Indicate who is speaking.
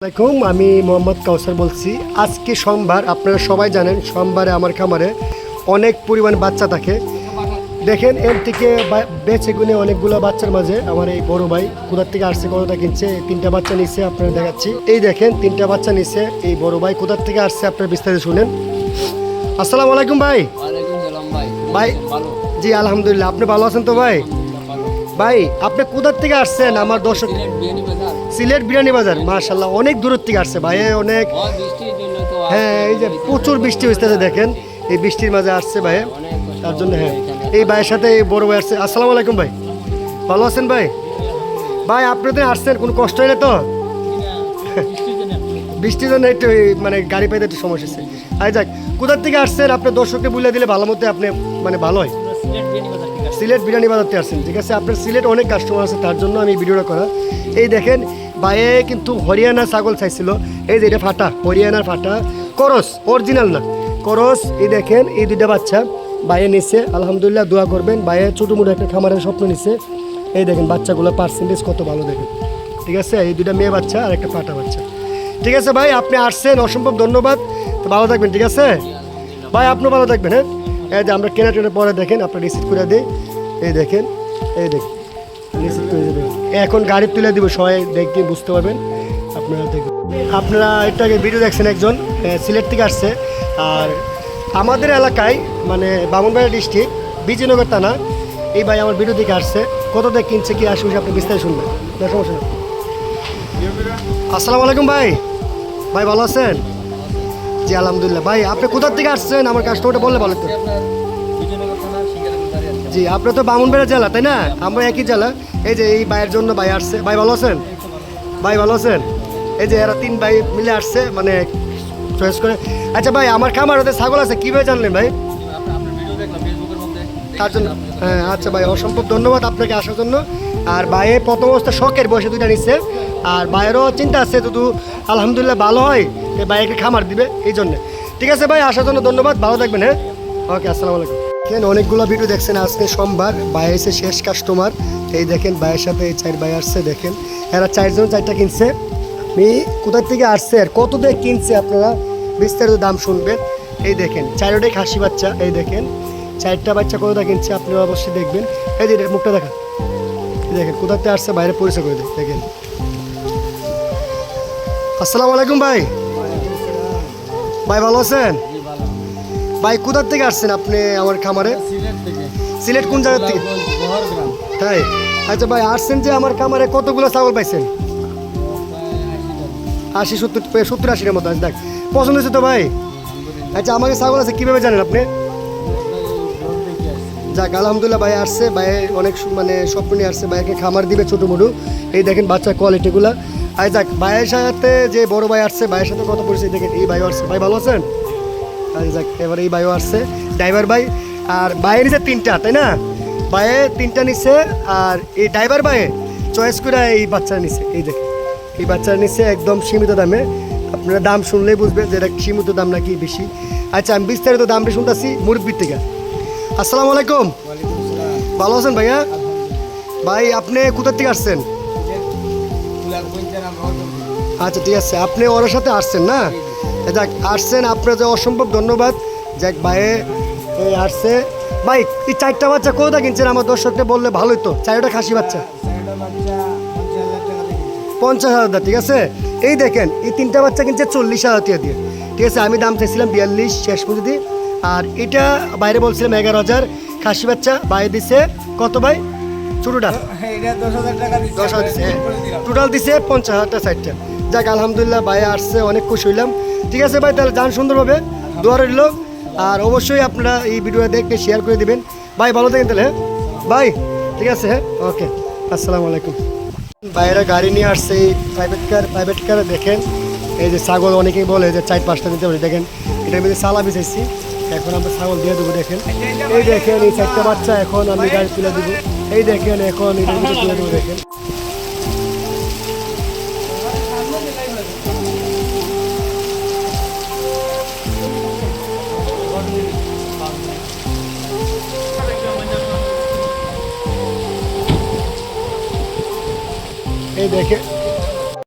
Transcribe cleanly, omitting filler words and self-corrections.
Speaker 1: আসসালামাইকুম, আমি মোহাম্মদ কাউসার বলছি। আজকে সোমবার, আপনারা সবাই জানেন সোমবারে আমার খামারে অনেক পরিমাণ বাচ্চা থাকে। দেখেন এর থেকে বেছে গুনে অনেকগুলো বাচ্চার মাঝে আমার এই বড় ভাই কোথার থেকে আসছে, কতটা কিনছে, তিনটা বাচ্চা নিচ্ছে আপনারা দেখাচ্ছি। এই দেখেন তিনটা বাচ্চা নিচ্ছে এই বড় ভাই কোথার থেকে আসছে, আপনারা বিস্তারিত শুনেন। আসসালামু আলাইকুম ভাই। ভাই জি আলহামদুলিল্লাহ, আপনি ভালো আছেন তো ভাই? ভাই আপনি কোথার থেকে আসছেন আমার দর্শক? সিলেট বিরিয়ানি বাজার, মাশাআল্লাহ অনেক দূরের থেকে আসছে ভাই, অনেক। হ্যাঁ এই যে প্রচুর বৃষ্টি হচ্ছে দেখেন, এই বৃষ্টির মাঝে আসছে ভাই, তার জন্য। হ্যাঁ এই ভাইয়ের সাথে এই বড় ভাই আসছে। আসসালামু আলাইকুম ভাই, ভালো আছেন ভাই? ভাই আপনাদের আসছেন কোনো কষ্ট হয় না তো? বৃষ্টির জন্য একটু মানে গাড়ি পাইতে একটু সমস্যা হচ্ছে। আর যাক, কোথার থেকে আসছেন আপনার দর্শককে বলে দিলে ভালো মতো আপনি মানে ভালো হয়। সিলেট বিরিয়ানি বাজারতে আসছেন, ঠিক আছে। আপনার সিলেট অনেক কাস্টমার আছে, তার জন্য আমি ভিডিওটা করা। এই দেখেন বাইরে কিন্তু হরিয়ানা ছাগল চাইছিল, এই যে এটা ফাটা হরিয়ানার ফাটা করস, অরিজিনাল না করস। এই দেখেন এই দুইটা বাচ্চা বাইরে নিচ্ছে, আলহামদুলিল্লাহ দোয়া করবেন। বাইরে ছোটো মোটো একটা খামারের স্বপ্ন নিচ্ছে। এই দেখেন বাচ্চাগুলো পার্সেন্টেজ কত ভালো দেখেন, ঠিক আছে। এই দুইটা মেয়ে বাচ্চা আর একটা ফাটা বাচ্চা, ঠিক আছে। ভাই আপনি আসছেন, অসম্ভব ধন্যবাদ। তো ভালো থাকবেন, ঠিক আছে ভাই, আপনিও ভালো থাকবেন। হ্যাঁ এই যে আমরা কেনা টেনার পরে দেখেন আপনার রিসিভ করে দিই। এই দেখেন এই দেখেন রিসিভ করে দেবেন, এখন গাড়ি তুলে দিব, সবাই দেখতে বুঝতে পারবেন। আপনারা দেখবেন, আপনারা এটাকে ভিডিও দেখছেন, একজন সিলেট থেকে আসছে। আর আমাদের এলাকায় মানে বামুনবাড়িয়া ডিস্ট্রিক্ট বিজয়নগর থানা, এই ভাই আমার ভিডিও থেকে আসছে। কত দিয়ে কিনছে কি আসবে আপনি বিস্তারিত শুনবেন, না সমস্যা নেই। আসসালামু আলাইকুম ভাই, ভাই ভালো আছেন? জি আলহামদুলিল্লাহ। ভাই আপনি কোথার থেকে আসছেন আমার কাস্টমারটা বললে ভালো তো। জি আপনি তো বামুনবাড়িয়া জেলা তাই না? আমরা একই জেলা। এই যে এই ভাইয়ের জন্য ভাই আসছে। ভাই ভালো আছেন? ভাই ভালো আছেন? এই যে এরা তিন ভাই মিলে আসছে মানে চয়েস করে। আচ্ছা ভাই আমার খামার ওদের ছাগল আছে, কীভাবে জানলেন ভাই? তার জন্য হ্যাঁ আচ্ছা ভাই, অসম্ভব ধন্যবাদ আপনাকে আসার জন্য। আর ভাইয়ে প্রথম অবস্থা শখের বয়সে দুইটা নিচ্ছে, আর ভাইয়েরও চিন্তা আছে যদি আলহামদুলিল্লাহ ভালো হয় এই ভাইকে খামার দিবে, এই জন্যে। ঠিক আছে ভাই, আসার জন্য ধন্যবাদ, ভালো থাকবেন। হ্যাঁ ওকে, আসসালামু আলাইকুম। দেখেন অনেকগুলো ভিডিও দেখছেন, আজকে সোমবার, ভাই এসে শেষ কাস্টমার। এই দেখেন ভাইয়ের সাথে এই চার ভাই আসছে, দেখেন এরা চারজন চারটা কিনছে। আমি কোথার থেকে আসছে আর কত দিয়ে কিনছে আপনারা বিস্তারিত দাম শুনবেন। এই দেখেন চারটাই খাসি বাচ্চা, এই দেখেন চারটা বাচ্চা কতটা কিনছে আপনারা অবশ্যই দেখবেন। এই যে মুখটা দেখা, দেখেন কোথাতে আসছে বাইরে পরিচয় করে দেয়। দেখেন আসসালামু আলাইকুম ভাই, ভাই ভালো আছেন? ভাই কোথার থেকে আসছেন আপনি আমার খামারে? সিলেট কোন জায়গার থেকে? তাই আচ্ছা ভাই, আসছেন যে আমার খামারে কতগুলো ছাগল পাইছেন? 70-80-এর মতো আছে। দেখ পছন্দ হয়েছে তো ভাই? আচ্ছা আমাকে ছাগল আছে কীভাবে জানেন আপনি? যাক আলহামদুলিল্লাহ ভাই আসছে, ভাই অনেক মানে স্বপ্ন নিয়ে আসছে, ভাইকে খামার দিবে ছোটো মোটো। এই দেখেন বাচ্চার কোয়ালিটিগুলো। আর যাক ভাইয়ের সাথে যে বড় ভাই আসছে, ভাইয়ের সাথে কত পরিচয় দেখেন। এই ভাইও আসছে, ভাই ভালো আছেন? আর যাক এবার এই ভাইও আসছে, ড্রাইভার ভাই। আর ভাইয়ের নিচে তিনটা তাই না? ভাইয়ে তিনটা নিচ্ছে, আর এই ড্রাইভার ভাইয়ে চয়েস করে এই বাচ্চারা নিচ্ছে। এই দেখেন এই বাচ্চারা নিচ্ছে একদম সীমিত দামে। আপনারা দাম শুনলেই বুঝবেন যে এটা সীমিত দাম নাকি বেশি। আচ্ছা আমি বিস্তারিত দামটা শুনতেছি মুরব্বির থেকে। আসসালামু আলাইকুম, ভালো আছেন ভাইয়া? ভাই আপনি কোথার থেকে আসছেন? আচ্ছা ঠিক আছে, আপনি ওর সাথে আসছেন না? যাক আসছেন, আপনার যে অসম্ভব ধন্যবাদ। যাক ভাইয়ে আসছে। ভাই এই চারটা বাচ্চা কোথা কিনছেন আমার দর্শককে বললে ভালোই তো। চারটা খাসি বাচ্চা 50,000, ঠিক আছে। এই দেখেন এই তিনটা বাচ্চা কিনছে 40,000 টাকা দিয়ে, ঠিক আছে। আমি দাম চাইছিলাম 42 শেষ পর্যন্ত। আর এটা বাইরে বলছিলাম 11,000। খাসি বাচ্চা বাইরে দিছে কত ভাই? ছোটোটা 10,000 দিচ্ছে, টোটাল দিছে 50,000 টাকা সাইডটা। যাক আলহামদুলিল্লাহ ভাই আসছে, অনেক খুশি হইলাম। ঠিক আছে ভাই, তাহলে যান সুন্দরভাবে, দোয়া রইল। আর অবশ্যই আপনারা এই ভিডিওটা দেখে শেয়ার করে দিবেন। ভাই ভালো থাকেন তাহলে। হ্যাঁ ভাই ঠিক আছে, হ্যাঁ ওকে, আসসালামু আলাইকুম। বাইরে গাড়ি নিয়ে আসছে এই প্রাইভেট কার। দেখেন এই যে ছাগল অনেকেই বলে যে 4-5টা দিতে পারি, দেখেন এটার মধ্যে সালা বিছাইছি, এখন আমরা ছাগল দিয়ে দেবো। দেখেন এই দেখেন এই 4টা বাচ্চা এখন আমি গাড়ি তুলে দেবো। এই দেখেন এখন এটার মধ্যে তুলে দেবো। দেখেন এই দেখেন